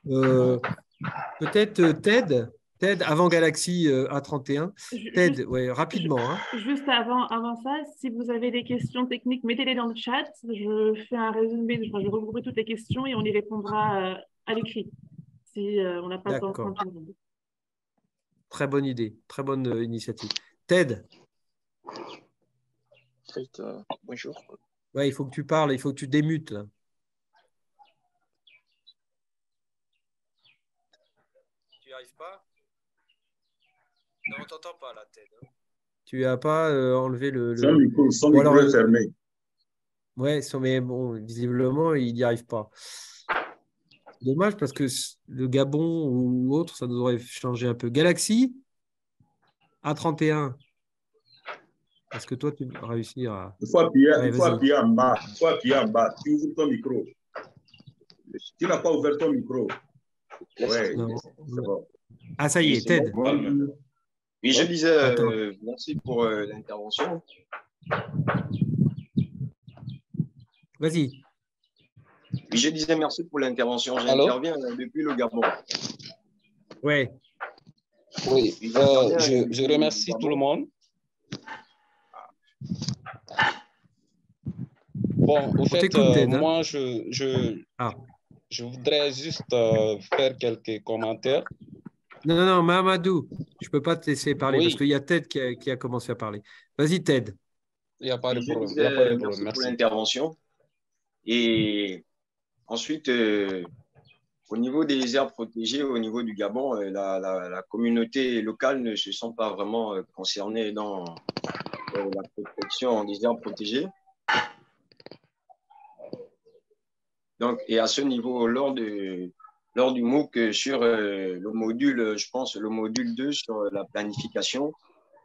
Peut-être Ted avant Galaxy A31. Ted, ouais, rapidement. Hein. Juste avant ça, si vous avez des questions techniques, mettez-les dans le chat. Je fais un résumé, je regrouperai toutes les questions et on y répondra à l'écrit si on n'a pas le temps de prendre tout le monde. Très bonne idée, très bonne initiative. Ted. Bonjour. Ouais, il faut que tu parles, il faut que tu démutes. Là. Tu n'y arrives pas? Non, on t'entend pas là, Ted. Tu n'as pas enlevé le… Son micro est fermé. Ouais, mais bon, visiblement, il n'y arrive pas. Dommage parce que le Gabon ou autre, ça nous aurait changé un peu. Galaxy A31. Est-ce que toi, tu vas réussir à… Il faut appuyer en bas. Il faut appuyer en bas. Tu ouvres ton micro. Tu n'as pas ouvert ton micro. Ouais, c'est bon. Ah, ça y est, Ted. Oui, je disais merci pour l'intervention. Vas-y. Oui, je disais merci pour l'intervention. J'interviens depuis le Gabon. Ouais. Oui, je remercie tout le monde. Bon, au fait, moi, je voudrais juste faire quelques commentaires. Non, Mahamadou, je ne peux pas te laisser parler parce qu'il y a Ted qui a commencé à parler. Vas-y, Ted. Il n'y a pas de problème. Merci pour l'intervention. Et ensuite, au niveau des aires protégées, au niveau du Gabon, la communauté locale ne se sent pas vraiment concernée dans la protection des aires protégées. Donc, et à ce niveau, lors du MOOC sur le module, je pense, le module 2 sur la planification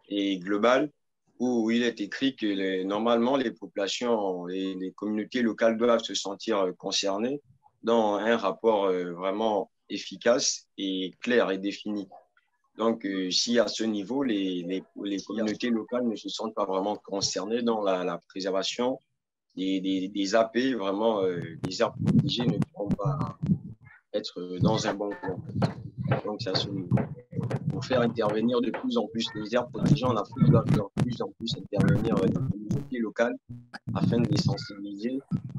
et globale, où il est écrit que normalement, les populations et les communautés locales doivent se sentir concernées dans un rapport vraiment efficace et clair et défini. Donc, si à ce niveau, les communautés locales ne se sentent pas vraiment concernées dans la préservation des AP, vraiment, les aires protégées ne pourront pas être dans un bon plan. Donc, c'est à ce niveau. Pour faire intervenir de plus en plus les aires protégées en Afrique, doivent de plus en plus intervenir les communautés locales afin de les sensibiliser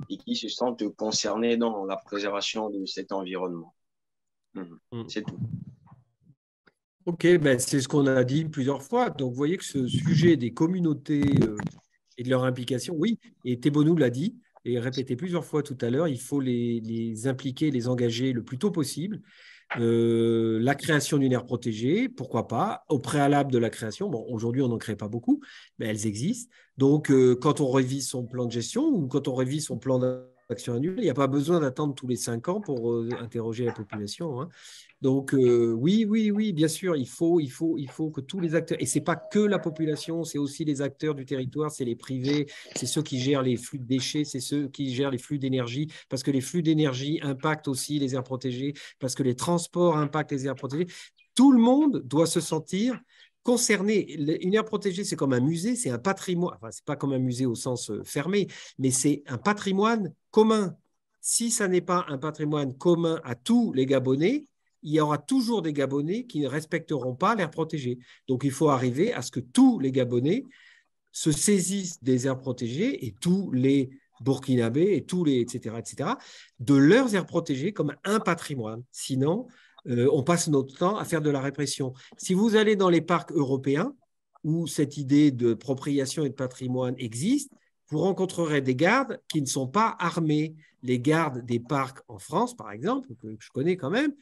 et qui se sentent concernés dans la préservation de cet environnement. C'est tout. Ok, ben c'est ce qu'on a dit plusieurs fois. Donc, vous voyez que ce sujet des communautés et de leur implication, oui, et Tebonou l'a dit et répété plusieurs fois tout à l'heure, il faut les impliquer, les engager le plus tôt possible. La création d'une aire protégée, pourquoi pas, au préalable de la création. Bon, aujourd'hui, on n'en crée pas beaucoup, mais elles existent. Donc, quand on révise son plan de gestion ou quand on révise son plan d'action annuel, il n'y a pas besoin d'attendre tous les 5 ans pour interroger la population. Hein. Donc, oui, bien sûr, il faut que tous les acteurs, et ce n'est pas que la population, c'est aussi les acteurs du territoire, c'est les privés, c'est ceux qui gèrent les flux de déchets, c'est ceux qui gèrent les flux d'énergie, parce que les flux d'énergie impactent aussi les aires protégées, parce que les transports impactent les aires protégées. Tout le monde doit se sentir concerné. Une aire protégée, c'est comme un musée, c'est un patrimoine, enfin, ce n'est pas comme un musée au sens fermé, mais c'est un patrimoine commun. Si ça n'est pas un patrimoine commun à tous les Gabonais, il y aura toujours des Gabonais qui ne respecteront pas l'aire protégée. Donc, il faut arriver à ce que tous les Gabonais se saisissent des aires protégées et tous les Burkinabés et tous les etc., de leurs aires protégées comme un patrimoine. Sinon, on passe notre temps à faire de la répression. Si vous allez dans les parcs européens où cette idée de propriation et de patrimoine existe, vous rencontrerez des gardes qui ne sont pas armés. Les gardes des parcs en France, par exemple, que je connais quand même,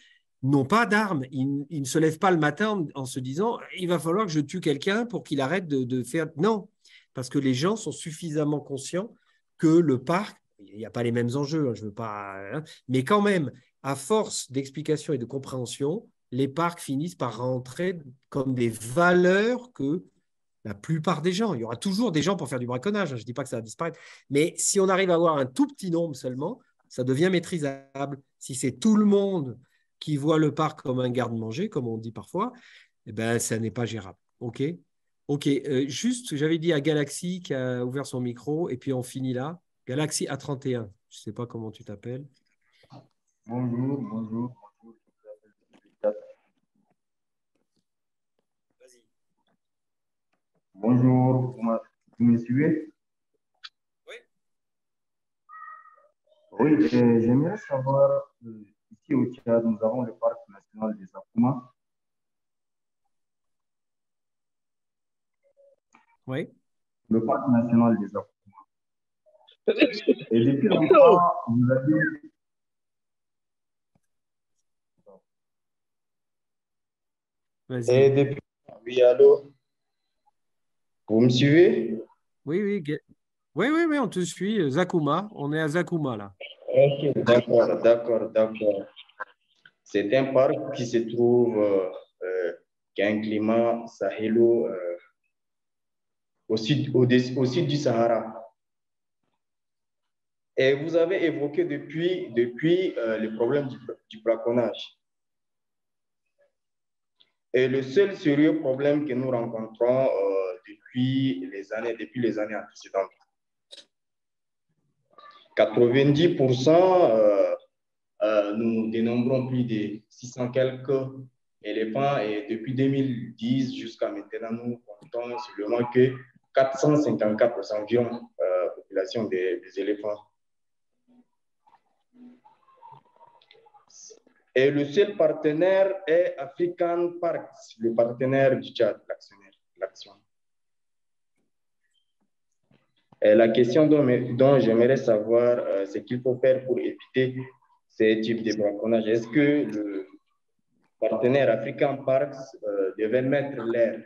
n'ont pas d'armes. Ils ne se lèvent pas le matin en se disant « il va falloir que je tue quelqu'un pour qu'il arrête de faire… » Non, parce que les gens sont suffisamment conscients que le parc, il n'y a pas les mêmes enjeux, je veux pas, mais quand même, à force d'explication et de compréhension, les parcs finissent par rentrer comme des valeurs que la plupart des gens, il y aura toujours des gens pour faire du braconnage, je ne dis pas que ça va disparaître, mais si on arrive à avoir un tout petit nombre seulement, ça devient maîtrisable. Si c'est tout le monde qui voit le parc comme un garde-manger, comme on dit parfois, eh ben, ça n'est pas gérable. OK. OK. Juste, j'avais dit à Galaxy qui a ouvert son micro, et puis on finit là. Galaxy A31, je ne sais pas comment tu t'appelles. Bonjour, bonjour. Vas-y. Bonjour, vous me suivez? Oui. Oui, j'aimerais savoir, ici au Tchad, nous avons le parc national des Akouma. Oui. Le parc national des Akouma. Et depuis longtemps, vous avez... Vas-y. Et depuis... Oui, allô? Vous me suivez? Oui, oui. Oui, oui, oui, on te suit. Zakouma, on est à Zakouma là. Ok, d'accord, d'accord, d'accord. C'est un parc qui se trouve, qui a un climat sahélo au sud du Sahara. Et vous avez évoqué depuis le problème du braconnage. Et le seul sérieux problème que nous rencontrons depuis les années antécédentes. 90%, nous dénombrons plus de 600 quelques éléphants et depuis 2010 jusqu'à maintenant, nous comptons seulement que 454 environ population des éléphants. Et le seul partenaire est African Parks, le partenaire du Tchad, l'action. Et la question dont j'aimerais savoir, c'est qu'il faut faire pour éviter ces types de braconnage. Est-ce que le partenaire African Parks devait mettre leur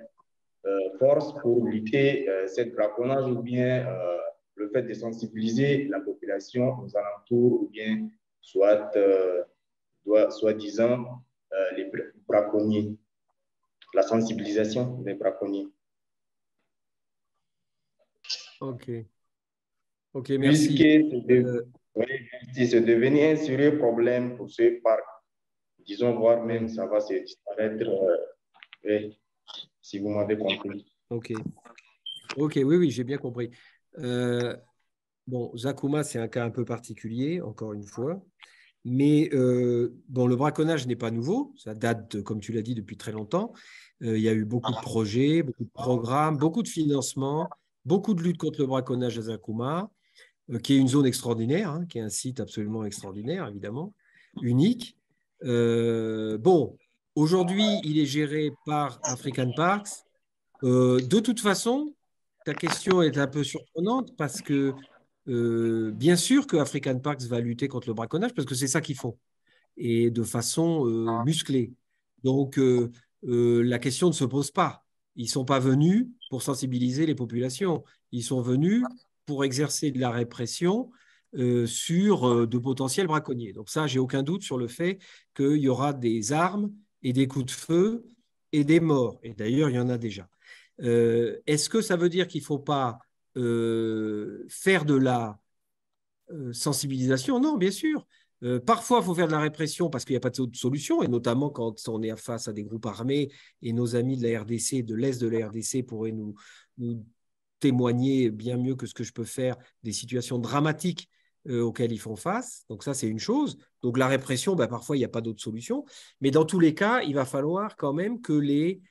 force pour lutter cette braconnage ou bien le fait de sensibiliser la population aux alentours ou bien soi-disant les braconniers, la sensibilisation des braconniers. OK. OK, merci. Puisque c'est devenu un sérieux problème pour ce parc. Disons, voire même ça va se disparaître, si vous m'avez compris. OK. OK, oui, oui, j'ai bien compris. Bon, Zakouma, c'est un cas un peu particulier, encore une fois. Mais bon, le braconnage n'est pas nouveau. Ça date, comme tu l'as dit, depuis très longtemps. Il y a eu beaucoup de projets, beaucoup de programmes, beaucoup de financements, beaucoup de lutte contre le braconnage à Zakouma, qui est une zone extraordinaire, hein, qui est un site absolument extraordinaire, évidemment, unique. Bon, aujourd'hui, il est géré par African Parks. De toute façon, ta question est un peu surprenante parce que bien sûr que African Parks va lutter contre le braconnage parce que c'est ça qu'ils font et de façon musclée. Donc, la question ne se pose pas. Ils ne sont pas venus pour sensibiliser les populations. Ils sont venus pour exercer de la répression sur de potentiels braconniers. Donc ça, j'ai aucun doute sur le fait qu'il y aura des armes et des coups de feu et des morts. Et d'ailleurs, il y en a déjà. Est-ce que ça veut dire qu'il ne faut pas faire de la sensibilisation? Non, bien sûr. Parfois, il faut faire de la répression parce qu'il n'y a pas de solution, et notamment quand on est face à des groupes armés, et nos amis de la RDC, de l'Est de la RDC, pourraient nous témoigner bien mieux que ce que je peux faire des situations dramatiques auxquelles ils font face. Donc ça, c'est une chose. Donc la répression, ben, parfois, il n'y a pas d'autre solution. Mais dans tous les cas, il va falloir quand même que les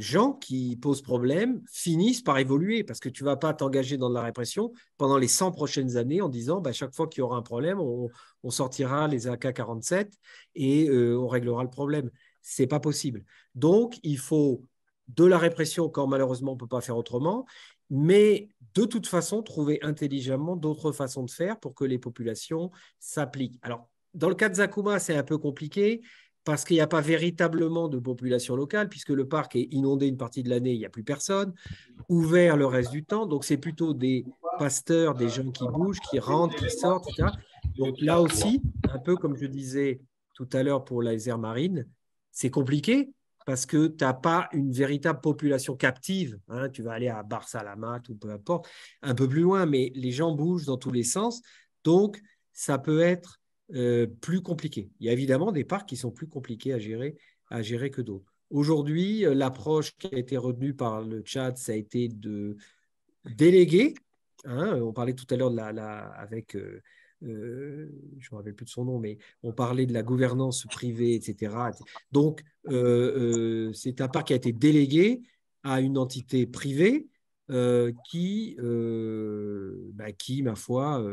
gens qui posent problème finissent par évoluer, parce que tu ne vas pas t'engager dans de la répression pendant les 100 prochaines années en disant bah, chaque fois qu'il y aura un problème, on sortira les AK-47 et on réglera le problème. Ce n'est pas possible. Donc, il faut de la répression quand malheureusement on ne peut pas faire autrement, mais de toute façon, trouver intelligemment d'autres façons de faire pour que les populations s'appliquent. Alors, dans le cas de Zakouma, c'est un peu compliqué, parce qu'il n'y a pas véritablement de population locale, puisque le parc est inondé une partie de l'année, il n'y a plus personne, ouvert le reste du temps, donc c'est plutôt des pasteurs, des gens qui bougent, qui rentrent, qui sortent, etc. Donc là aussi, un peu comme je disais tout à l'heure pour les aires marines, c'est compliqué, parce que tu n'as pas une véritable population captive. Hein, tu vas aller à Bar Salamat ou peu importe, un peu plus loin, mais les gens bougent dans tous les sens, donc ça peut être plus compliqué. Il y a évidemment des parcs qui sont plus compliqués à gérer que d'autres. Aujourd'hui, l'approche qui a été retenue par le Tchad, ça a été de déléguer. Hein, on parlait tout à l'heure avec, je ne me rappelle plus de son nom, mais on parlait de la gouvernance privée, etc. Donc, c'est un parc qui a été délégué à une entité privée qui, ma foi,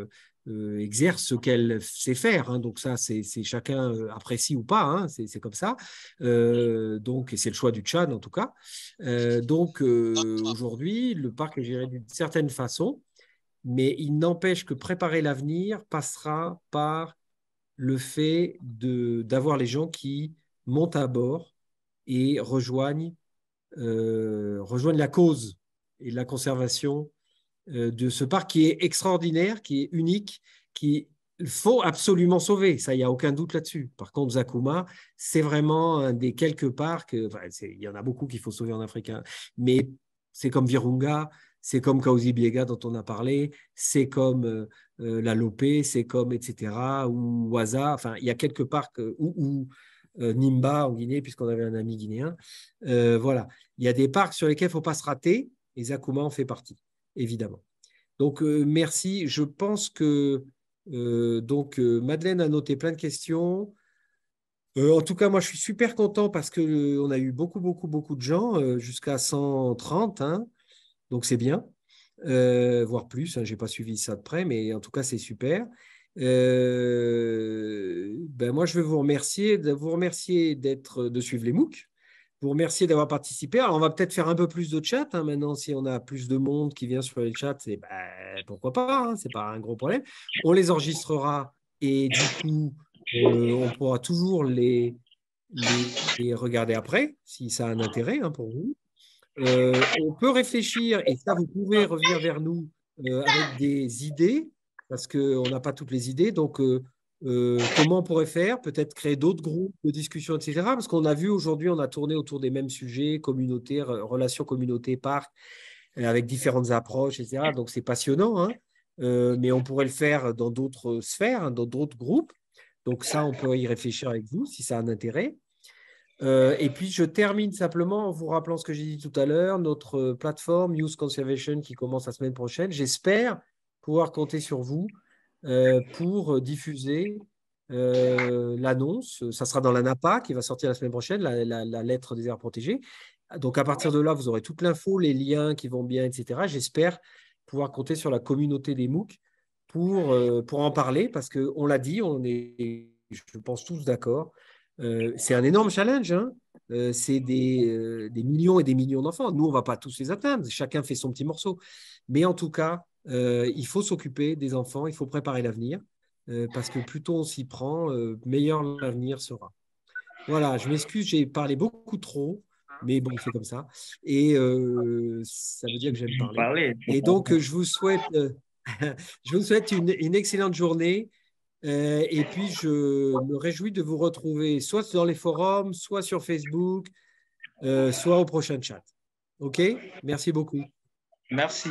exerce ce qu'elle sait faire. Hein. Donc ça, c'est chacun apprécie ou pas, hein. C'est comme ça. Donc, et c'est le choix du Tchad en tout cas. Aujourd'hui, le parc est géré d'une certaine façon, mais il n'empêche que préparer l'avenir passera par le fait d'avoir les gens qui montent à bord et rejoignent la cause et la conservation de ce parc qui est extraordinaire, qui est unique, qu'il faut absolument sauver. Ça, il n'y a aucun doute là-dessus. Par contre, Zakouma, c'est vraiment un des quelques parcs, il y en a beaucoup qu'il faut sauver en Afrique, hein, mais c'est comme Virunga, c'est comme Kaouzi Biega dont on a parlé, c'est comme la Lopé, c'est comme etc. ou Waza. Enfin, il y a quelques parcs ou Nimba en Guinée, puisqu'on avait un ami guinéen. Voilà. Il y a des parcs sur lesquels il ne faut pas se rater, et Zakouma en fait partie, évidemment. Donc, merci. Je pense que Madeleine a noté plein de questions. En tout cas, moi, je suis super content parce qu'on a eu beaucoup de gens, jusqu'à 130, hein, donc c'est bien, voire plus, hein, je n'ai pas suivi ça de près, mais en tout cas, c'est super. Moi, je veux vous remercier de suivre les MOOC, vous remercier d'avoir participé. Alors, on va peut-être faire un peu plus de chat, hein, maintenant, si on a plus de monde qui vient sur les chats, pourquoi pas, hein, ce n'est pas un gros problème. On les enregistrera et du coup, on pourra toujours les regarder après, si ça a un intérêt, hein, pour vous. On peut réfléchir, et ça, vous pouvez revenir vers nous avec des idées, parce qu'on n'a pas toutes les idées. Donc, comment on pourrait faire? Peut-être créer d'autres groupes de discussion, etc. Parce qu'on a vu aujourd'hui, on a tourné autour des mêmes sujets, communauté, relations communauté-parc, avec différentes approches, etc. Donc, c'est passionnant, hein. Mais on pourrait le faire dans d'autres sphères, hein, dans d'autres groupes. Donc, ça, on peut y réfléchir avec vous, si ça a un intérêt. Et puis, je termine simplement en vous rappelant ce que j'ai dit tout à l'heure, notre plateforme Youth Conservation qui commence la semaine prochaine. J'espère pouvoir compter sur vous pour diffuser l'annonce. Ça sera dans la NAPA qui va sortir la semaine prochaine, la lettre des aires protégées. Donc, à partir de là, vous aurez toute l'info, les liens qui vont bien, etc. J'espère pouvoir compter sur la communauté des MOOC pour en parler, parce qu'on l'a dit, on est, je pense, tous d'accord. C'est un énorme challenge, hein. C'est des millions et des millions d'enfants. Nous, on ne va pas tous les atteindre. Chacun fait son petit morceau. Mais en tout cas, il faut s'occuper des enfants, il faut préparer l'avenir, parce que plus tôt on s'y prend, meilleur l'avenir sera. Voilà, je m'excuse, j'ai parlé beaucoup trop, mais bon, c'est comme ça. Et ça veut dire que j'aime parler. Et donc, je vous souhaite une excellente journée. Et puis, je me réjouis de vous retrouver soit dans les forums, soit sur Facebook, soit au prochain chat. OK? Merci beaucoup. Merci.